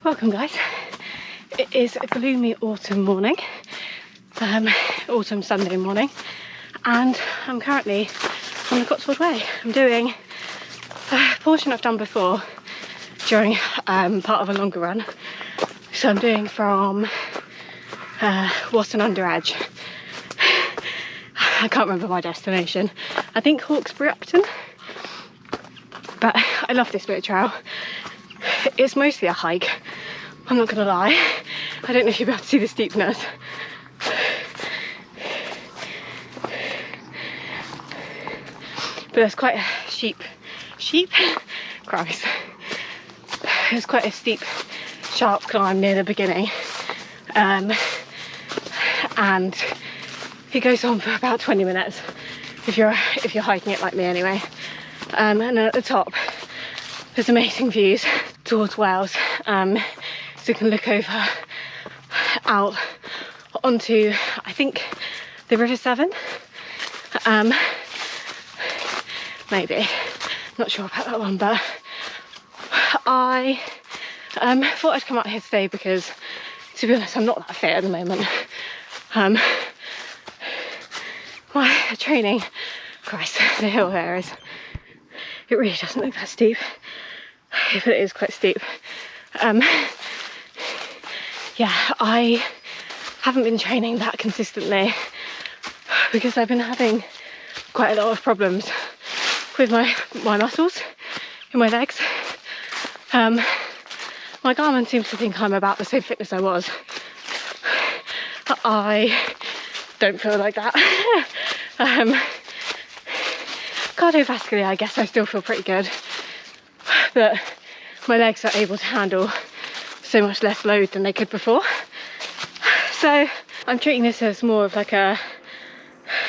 Welcome guys. It is a gloomy autumn morning, autumn Sunday morning, and I'm currently on the Cotswolds Way. I'm doing a portion I've done before during part of a longer run. So I'm doing from Wotton Under Edge. I can't remember my destination. I think Hawkesbury Upton. But I love this bit of trail. It's mostly a hike, I'm not gonna lie. I don't know if you'll be able to see the steepness. But there's quite a Christ. There's quite a steep, sharp climb near the beginning. And it goes on for about 20 minutes if you're hiking it like me anyway. And then at the top there's amazing views towards Wales, so you can look over out onto, I think, the River Severn, maybe, not sure about that one, but I thought I'd come out here today because, to be honest, I'm not that fit at the moment. My training, Christ, the hill here it really doesn't look that steep, but it is quite steep. Yeah, I haven't been training that consistently because I've been having quite a lot of problems with my muscles in my legs. My Garmin seems to think I'm about the same fitness I was. I don't feel like that. Cardiovascularly, I guess I still feel pretty good, but my legs are able to handle so much less load than they could before. So I'm treating this as more of like a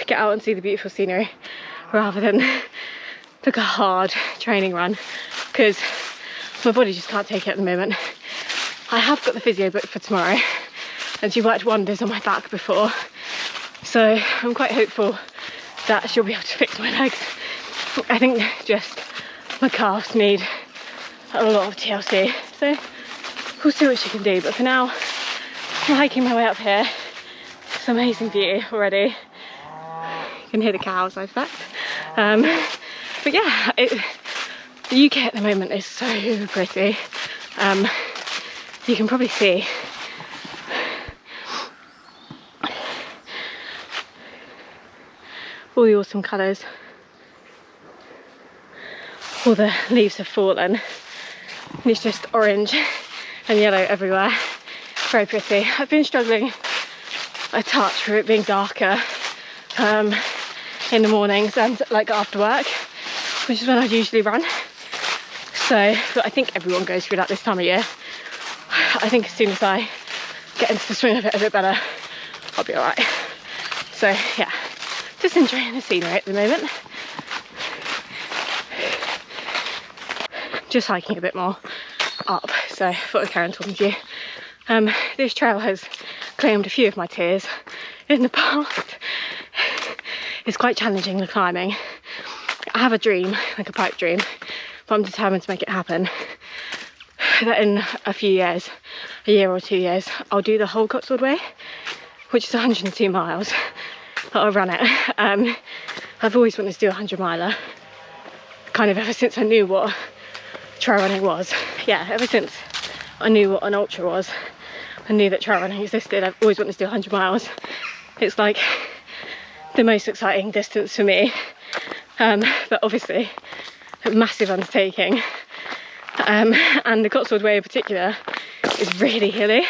get out and see the beautiful scenery rather than like a hard training run, because my body just can't take it at the moment. I have got the physio booked for tomorrow and she worked wonders on my back before, so I'm quite hopeful that she'll be able to fix my legs. I think just my calves need a lot of TLC, so we'll see what she can do. But for now, I'm hiking my way up here. It's an amazing view already. You can hear the cows, I expect. But yeah, the UK at the moment is so pretty. You can probably see all the autumn colours. All the leaves have fallen and it's just orange and yellow everywhere. Very pretty. I've been struggling a touch with it being darker in the mornings and like after work, which is when I usually run. So, but I think everyone goes through that this time of year. I think as soon as I get into the swing of it a bit better, I'll be alright. So yeah, just enjoying the scenery at the moment. Just hiking a bit more up, so I thought I'd carry on talking to you. This trail has claimed a few of my tears in the past. It's quite challenging, the climbing. I have a dream, like a pipe dream, but I'm determined to make it happen. That in a few years, a year or 2 years, I'll do the whole Cotswold Way, which is 102 miles. I'll run it. I've always wanted to do a 100-miler, kind of ever since I knew what trail running was. Yeah, ever since I knew what an ultra was, I knew that trail running existed. I've always wanted to do 100 miles. It's like the most exciting distance for me, but obviously a massive undertaking. And the Cotswold Way in particular is really hilly.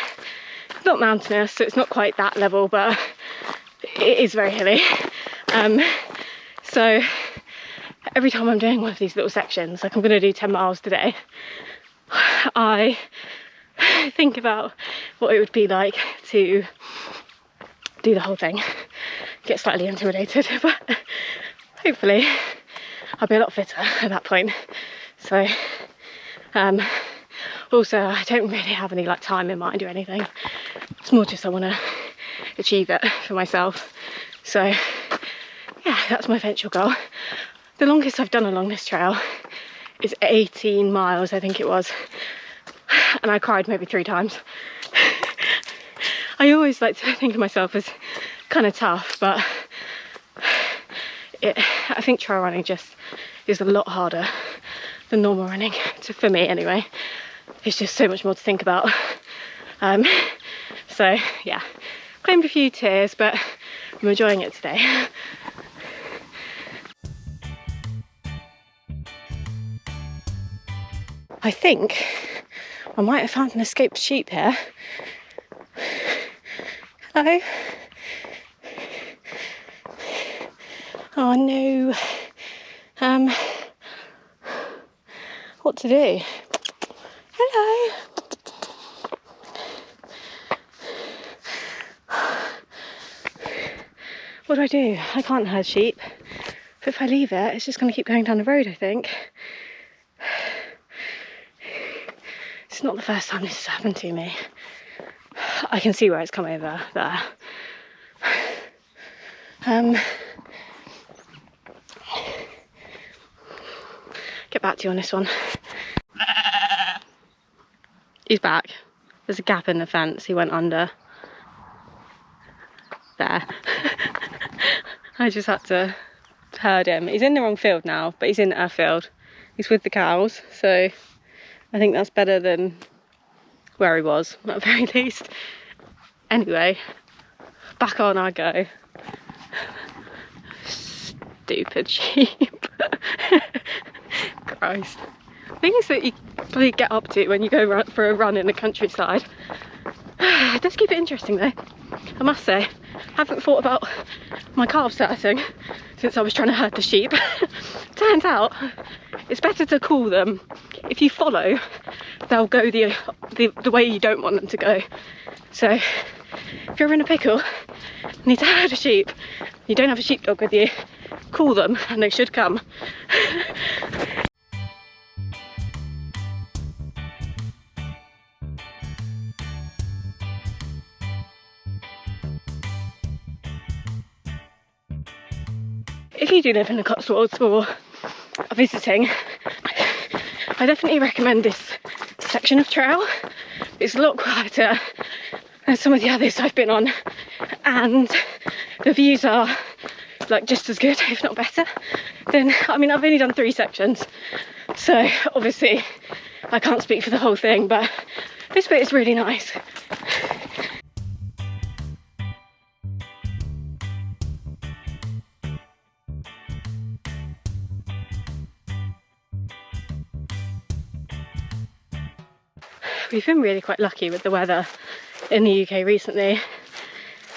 It's not mountainous, so it's not quite that level, but it is very hilly. So every time I'm doing one of these little sections, like I'm going to do 10 miles today, I think about what it would be like to do the whole thing. Get slightly intimidated, but hopefully I'll be a lot fitter at that point. So also I don't really have any like time in mind or anything. It's more just I want to achieve it for myself. So yeah, that's my eventual goal. The longest I've done along this trail is 18 miles, I think it was. and I cried maybe 3 times. I always like to think of myself as kind of tough, but I think trail running just is a lot harder than normal running, for me anyway. It's just so much more to think about. So yeah, claimed a few tears, but I'm enjoying it today. I think I might have found an escaped sheep here. Hello. Oh no. What to do? Hello. What do I do? I can't herd sheep. But if I leave it, it's just going to keep going down the road, I think. It's not the first time this has happened to me. I can see where it's come over there. Get back to you on this one. He's back. There's a gap in the fence. He went under. There. I just had to herd him. He's in the wrong field now, but he's in our field. He's with the cows, so I think that's better than where he was, at the very least. Anyway, back on I go. Stupid sheep. Christ. Things that you probably get up to when you go for a run in the countryside. It does keep it interesting though, I must say. Haven't thought about my calves hurting since I was trying to herd the sheep. Turns out it's better to call them. If you follow, they'll go the way you don't want them to go. So if you're in a pickle, you need to herd a sheep, you don't have a sheepdog with you, call them and they should come. If you do live in the Cotswolds or are visiting, I definitely recommend this section of trail. It's a lot quieter than some of the others I've been on, and the views are like just as good, if not better. Then, I mean, I've only done 3 sections, so obviously I can't speak for the whole thing, but this bit is really nice. We've been really quite lucky with the weather in the UK recently,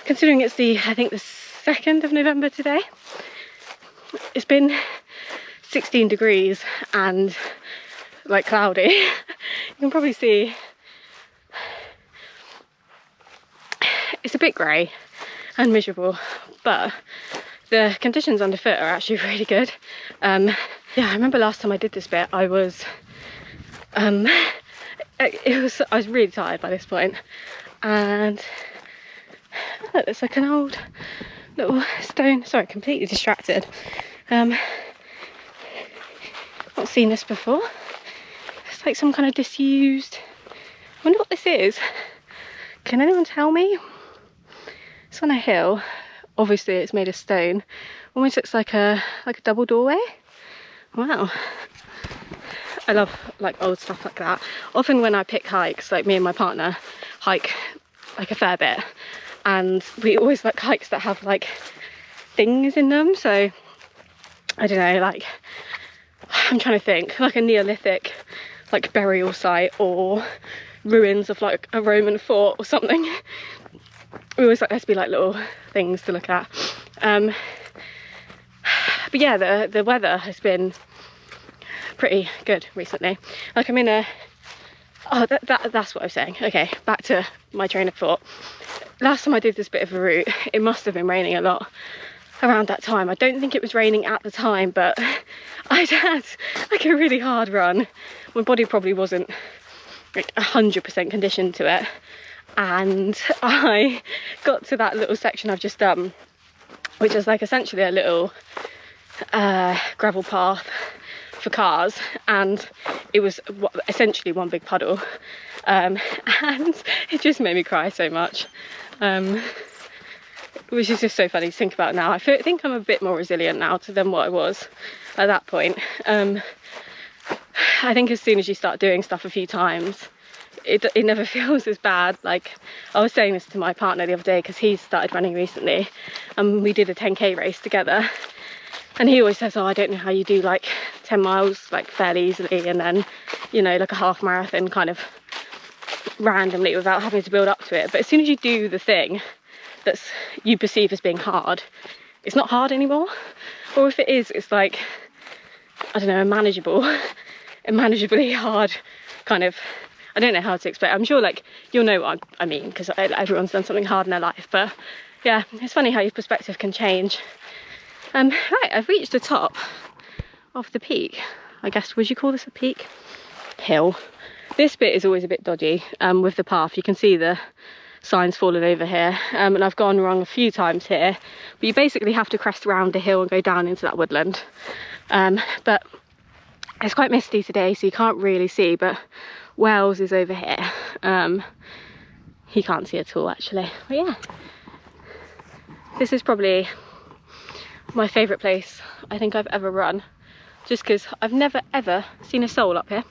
considering it's I think the 2nd of November today. It's been 16 degrees and like cloudy. You can probably see it's a bit grey and miserable, but the conditions underfoot are actually really good. Yeah, I remember last time I did this bit, I was really tired by this point, and look, it's like an old little stone. Sorry, completely distracted. Not seen this before. It's like some kind of disused. I wonder what this is. Can anyone tell me? It's on a hill. Obviously, it's made of stone. Almost looks like a double doorway. Wow. I love like old stuff like that. Often when I pick hikes, like me and my partner hike like a fair bit, and we always like hikes that have like things in them. So I don't know, like I'm trying to think, like a Neolithic like burial site or ruins of like a Roman fort or something. We always like there to be like little things to look at. But yeah, the weather has been pretty good recently. Like I'm in a that's what I was saying. Okay, back to my train of thought. Last time I did this bit of a route, it must have been raining a lot around that time. I don't think it was raining at the time, but I'd had like a really hard run. My body probably wasn't like 100% conditioned to it, and I got to that little section I've just done, which is like essentially a little gravel path for cars, and it was essentially one big puddle, and it just made me cry so much, which is just so funny to think about now. I think I'm a bit more resilient now than what I was at that point. I think as soon as you start doing stuff a few times, it never feels as bad. Like, I was saying this to my partner the other day because he's started running recently, and we did a 10k race together, and he always says, oh, I don't know how you do like 10 miles like fairly easily, and then, you know, like a half marathon kind of randomly without having to build up to it. But as soon as you do the thing that you perceive as being hard, it's not hard anymore. Or if it is, it's like, I don't know, a manageably hard kind of, I don't know how to explain. I'm sure like you'll know what I mean, because everyone's done something hard in their life. But yeah, it's funny how your perspective can change. Right, I've reached the top of the peak. I guess, would you call this a peak? Hill. This bit is always a bit dodgy with the path. You can see the signs falling over here, and I've gone wrong a few times here. But you basically have to crest around a hill and go down into that woodland. But it's quite misty today, so you can't really see, but Wells is over here. He can't see at all actually. But yeah, this is probably my favourite place I think I've ever run, just because I've never ever seen a soul up here.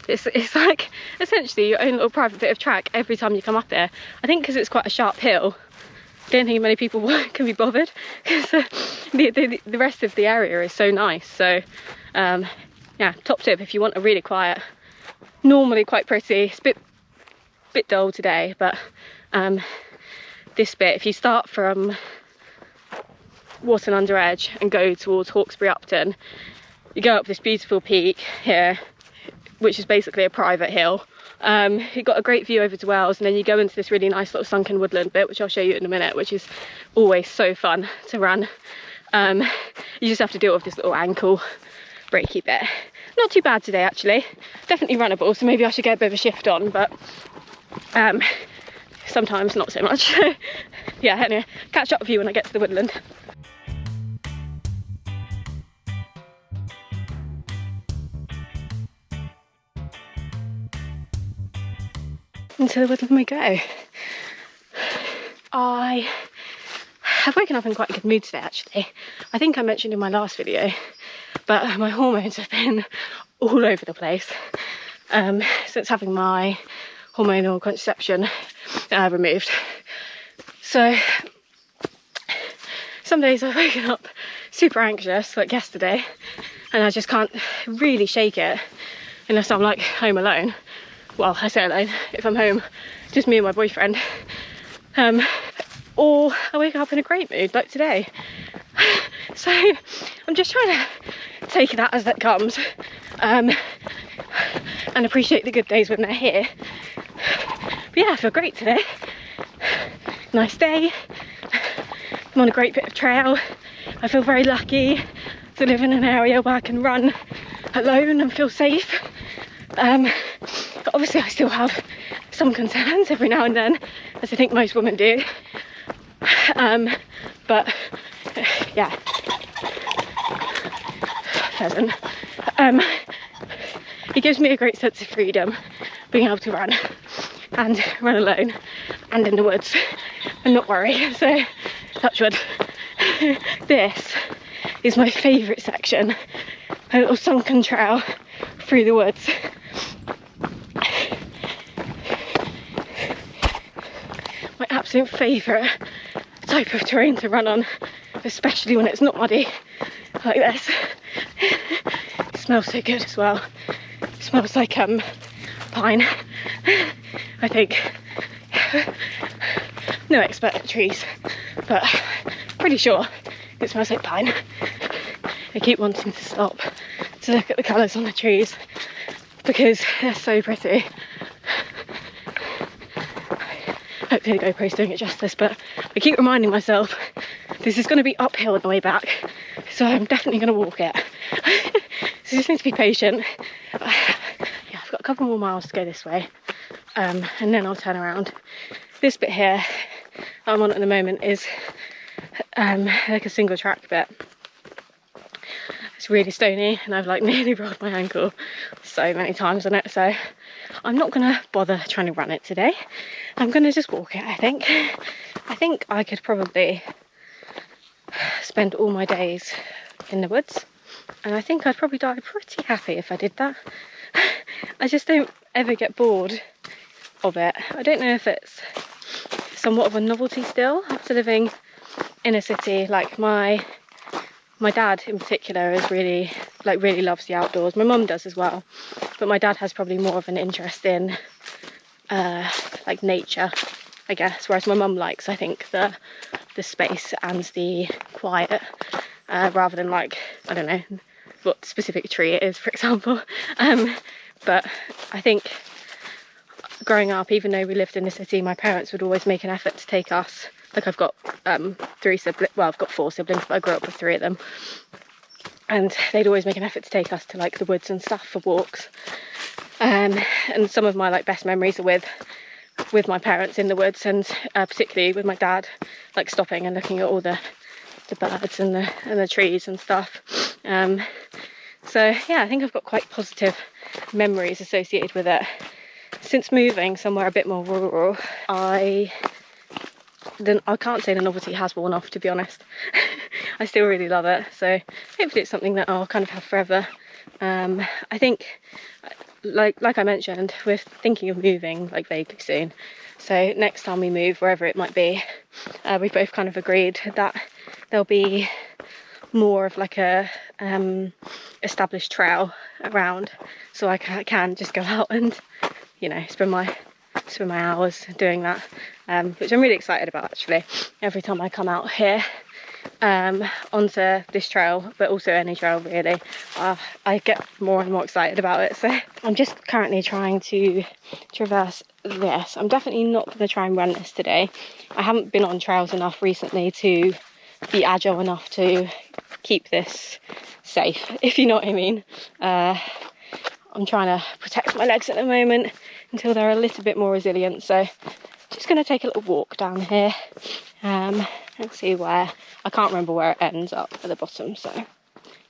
It's like essentially your own little private bit of track every time you come up here. I think because it's quite a sharp hill, I don't think many people can be bothered, because the rest of the area is so nice. So yeah, top tip if you want a really quiet, normally quite pretty, it's a bit dull today, but this bit, if you start from Wotton Under Edge and go towards Hawkesbury Upton, you go up this beautiful peak here, which is basically a private hill. You've got a great view over to Wales, and then you go into this really nice little sunken woodland bit, which I'll show you in a minute, which is always so fun to run. You just have to deal with this little ankle breaky bit. Not too bad today actually, definitely runnable, so maybe I should get a bit of a shift on, but sometimes not so much. Yeah, anyway, catch up with you when I get to the woodland. Into the woodland we go. I have woken up in quite a good mood today actually. I think I mentioned in my last video, but my hormones have been all over the place since having my hormonal contraception removed. So some days I've woken up super anxious, like yesterday, and I just can't really shake it unless I'm like home alone. Well, I say alone, if I'm home, just me and my boyfriend. Or I wake up in a great mood, like today. So I'm just trying to take that as that comes, and appreciate the good days when they're here. But yeah, I feel great today. Nice day. I'm on a great bit of trail. I feel very lucky to live in an area where I can run alone and feel safe. But obviously I still have some concerns every now and then, as I think most women do. But yeah, pheasant. It gives me a great sense of freedom being able to run alone and in the woods and not worry. So touch wood. This is my favourite section, a little sunken trail through the woods. My absolute favourite type of terrain to run on, especially when it's not muddy like this. It smells so good as well. It smells like pine, I think. No expert at trees, but pretty sure it smells like pine. I keep wanting to stop to look at the colours on the trees because they're so pretty. Hopefully the GoPro's doing it justice, but I keep reminding myself this is going to be uphill on the way back, so I'm definitely going to walk it. So just need to be patient. Yeah, I've got a couple more miles to go this way, and then I'll turn around. This bit here I'm on at the moment is like a single track bit. It's really stony and I've like nearly rolled my ankle so many times on it, so I'm not gonna bother trying to run it today. I'm gonna just walk it, I think. I think I could probably spend all my days in the woods, and I think I'd probably die pretty happy if I did that. I just don't ever get bored of it. I don't know if it's somewhat of a novelty still after living in a city. Like my dad in particular is really loves the outdoors. My mum does as well, but my dad has probably more of an interest in like nature, I guess, whereas my mum likes, I think, the space and the quiet, rather than, like, I don't know what specific tree it is, for example. But I think growing up, even though we lived in the city, my parents would always make an effort to take us, like, I've got 3 siblings, well, I've got 4 siblings, but I grew up with 3 of them, and they'd always make an effort to take us to, like, the woods and stuff for walks. And some of my, like, best memories are with my parents in the woods, and particularly with my dad, like, stopping and looking at all the birds and the trees and stuff. So yeah, I think I've got quite positive memories associated with it. Since moving somewhere a bit more rural, I can't say the novelty has worn off, to be honest. I still really love it, so hopefully it's something that I'll kind of have forever. I think, like I mentioned, we're thinking of moving, like, vaguely soon. So next time we move, wherever it might be, we've both kind of agreed that there'll be more of, like, a established trail around, so I can just go out and, you know, spend my hours doing that, which I'm really excited about, actually. Every time I come out here onto this trail, but also any trail really, I get more and more excited about it. So I'm just currently trying to traverse this. I'm definitely not going to try and run this today. I haven't been on trails enough recently to be agile enough to keep this safe, if you know what I mean. I'm trying to protect my legs at the moment until they're a little bit more resilient, so just going to take a little walk down here and see where, I can't remember where it ends up at the bottom, so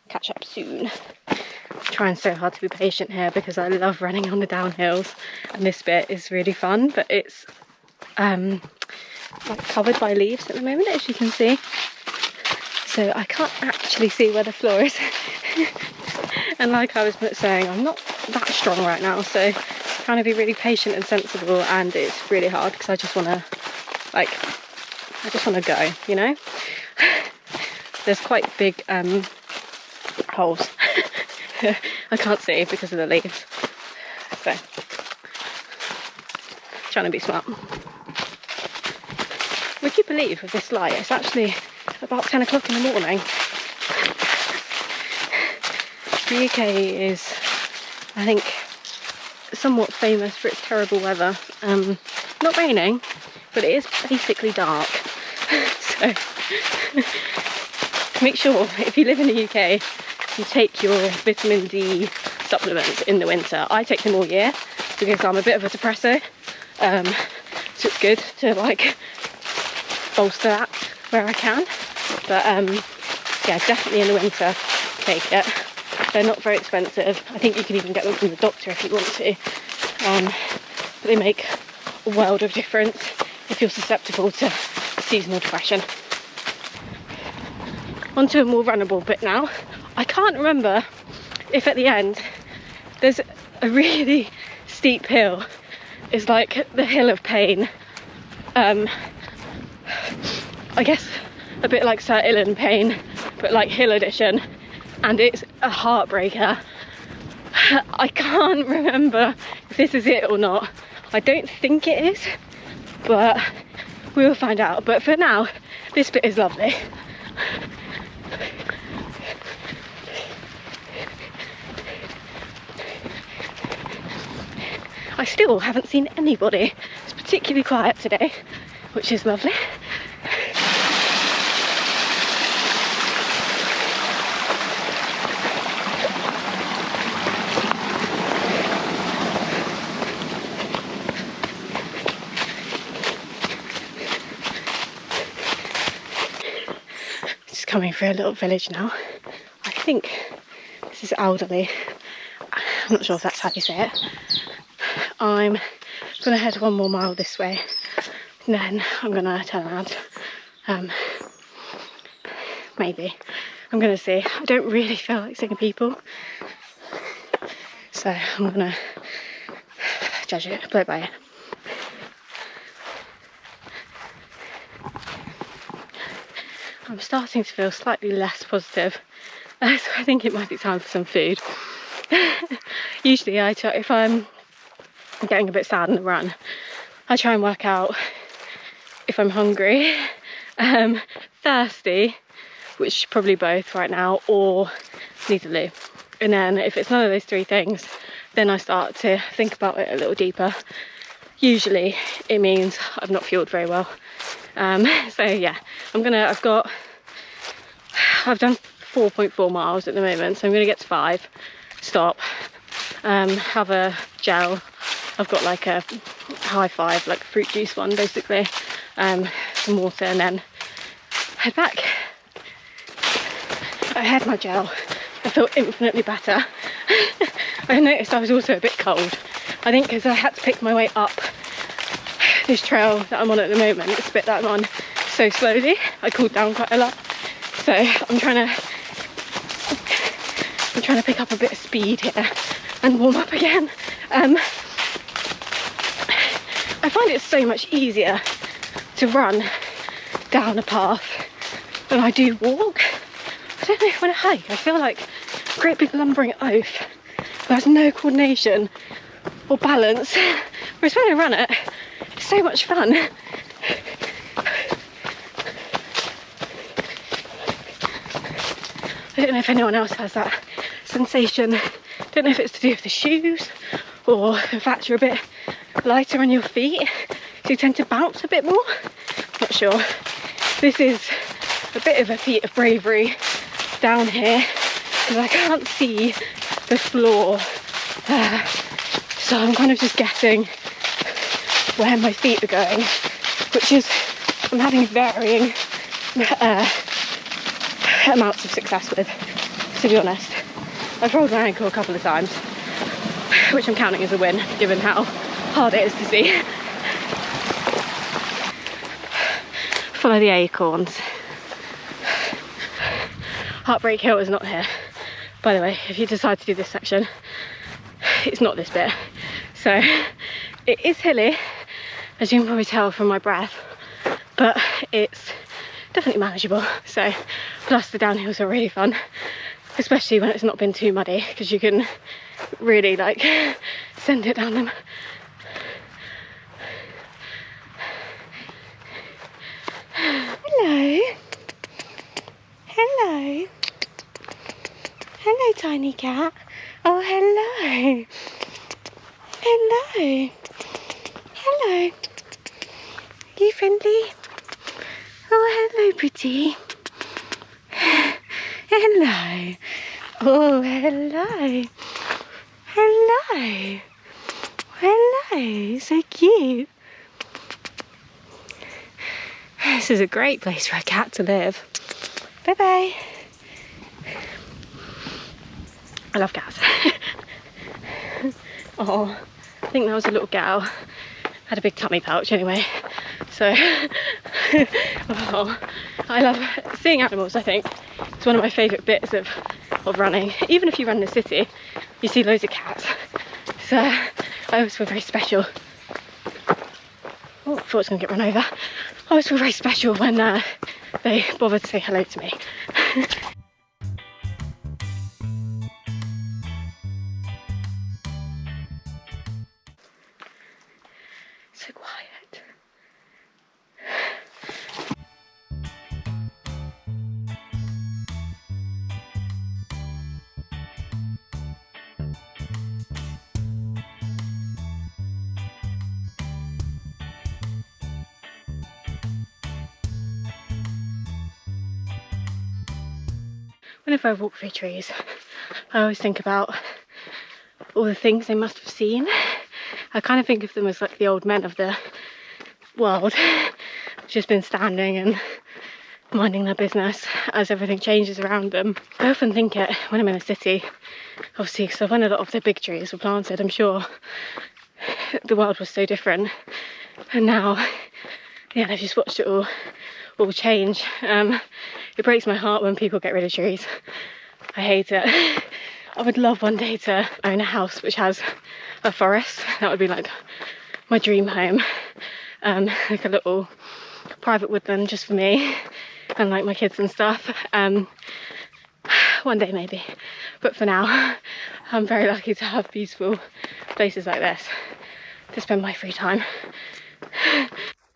catch up soon. I'm trying so hard to be patient here because I love running on the downhills, and this bit is really fun, but it's like covered by leaves at the moment, as you can see, so I can't actually see where the floor is. And like I was saying, I'm not that strong right now, so I'm trying to be really patient and sensible, and it's really hard because I just want to go, you know. There's quite big holes I can't see because of the leaves, so trying to be smart. Would you believe with this light, it's actually about 10 o'clock in the morning. The UK is, I think, somewhat famous for its terrible weather. Not raining, but it is basically dark. So make sure, if you live in the UK, you take your vitamin D supplements in the winter. I take them all year because I'm a bit of a depresso, so it's good to, like, bolster that where I can. But yeah, definitely in the winter take it. They're not very expensive. I think you can even get them from the doctor if you want to. But they make a world of difference if you're susceptible to seasonal depression. Onto a more runnable bit now. I can't remember if at the end there's a really steep hill. It's like the Hill of Pain. I guess a bit like Sir Ilan Pain, but like Hill Edition. And it's a heartbreaker. I can't remember if this is it or not. I don't think it is, but we'll find out. But for now, this bit is lovely. I still haven't seen anybody. It's particularly quiet today, which is lovely. Coming through a little village now. I think this is elderly. I'm not sure if that's how you say it. I'm gonna head 1 more mile this way, and then I'm gonna turn around. Maybe. I'm gonna see. I don't really feel like seeing people, so I'm gonna judge it, play it by ear. I'm starting to feel slightly less positive, so I think it might be time for some food. Usually I try, if I'm getting a bit sad in the run, I try and work out if I'm hungry, thirsty, which probably both right now, or need a loo. And then if it's none of those three things, then I start to think about it a little deeper. Usually it means I've not fueled very well. So yeah, I've done 4.4 miles at the moment, so I'm gonna get to 5, stop, have a gel. I've got like a high five, like a fruit juice one basically, some water, and then head back. I had my gel, I feel infinitely better. I noticed I was also a bit cold. I think because I had to pick my way up this trail that I'm on at the moment, this bit that I'm on, so slowly, I cooled down quite a lot. So I'm trying to pick up a bit of speed here and warm up again. I find it so much easier to run down a path than I do walk. I don't know if when I hike, I feel like a great big lumbering oaf who has no coordination or balance. Whereas when I run it, it's so much fun. I don't know if anyone else has that sensation. I don't know if it's to do with the shoes or the fact you're a bit lighter on your feet, so you tend to bounce a bit more. Not sure. This is a bit of a feat of bravery down here because I can't see the floor, so I'm kind of just guessing where my feet are going, which is, I'm having varying amounts of success with, to be honest. I've rolled my ankle a couple of times, which I'm counting as a win given how hard it is to see. Follow the acorns. Heartbreak Hill is not here, by the way. If you decide to do this section, it's not this bit. So it is hilly, as you can probably tell from my breath, but it's definitely manageable. So plus the downhills are really fun, especially when it's not been too muddy, because you can really like send it down them. Hello. Hello. Hello, tiny cat. Oh, hello. Hello. Hello. You friendly? Oh, hello, pretty. Hello. Oh, hello. Hello. Hello. So cute. This is a great place for a cat to live. Bye bye. I love cats. Oh, I think that was a little gal. Had a big tummy pouch anyway. So, oh, I love seeing animals. I think it's one of my favourite bits of running. Even if you run in the city, you see loads of cats. So I always feel very special. Oh, I thought I was going to get run over. I always feel very special when they bother to say hello to me. So quiet. Whenever I walk through trees, I always think about all the things they must have seen. I kind of think of them as like the old men of the world, just been standing and minding their business as everything changes around them. I often think it when I'm in a city, obviously, because when a lot of the big trees were planted, I'm sure the world was so different, and now, yeah, I've just watched it all change. It breaks my heart when people get rid of trees. I hate it. I would love one day to own a house which has a forest. That would be like my dream home. Like a little private woodland just for me and like my kids and stuff. One day maybe, but for now I'm very lucky to have beautiful places like this to spend my free time.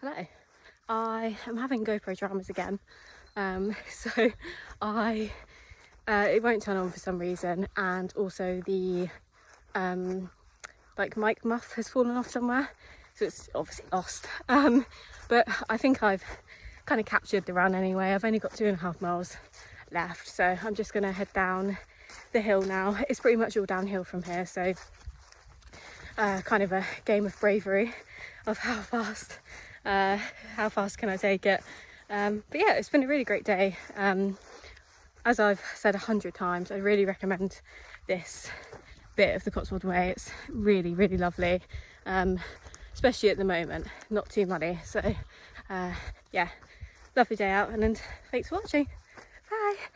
Hello, I am having GoPro dramas again. So it won't turn on for some reason, and also the like mic muff has fallen off somewhere, so it's obviously lost. But I think I've kind of captured the run anyway. I've only got 2.5 miles left, so I'm just gonna head down the hill now. It's pretty much all downhill from here, so kind of a game of bravery of how fast can I take it. But yeah, it's been a really great day. As I've said 100 times, I really recommend this bit of the Cotswolds Way. It's really, really lovely, especially at the moment, not too muddy. So yeah, lovely day out, and thanks for watching. Bye.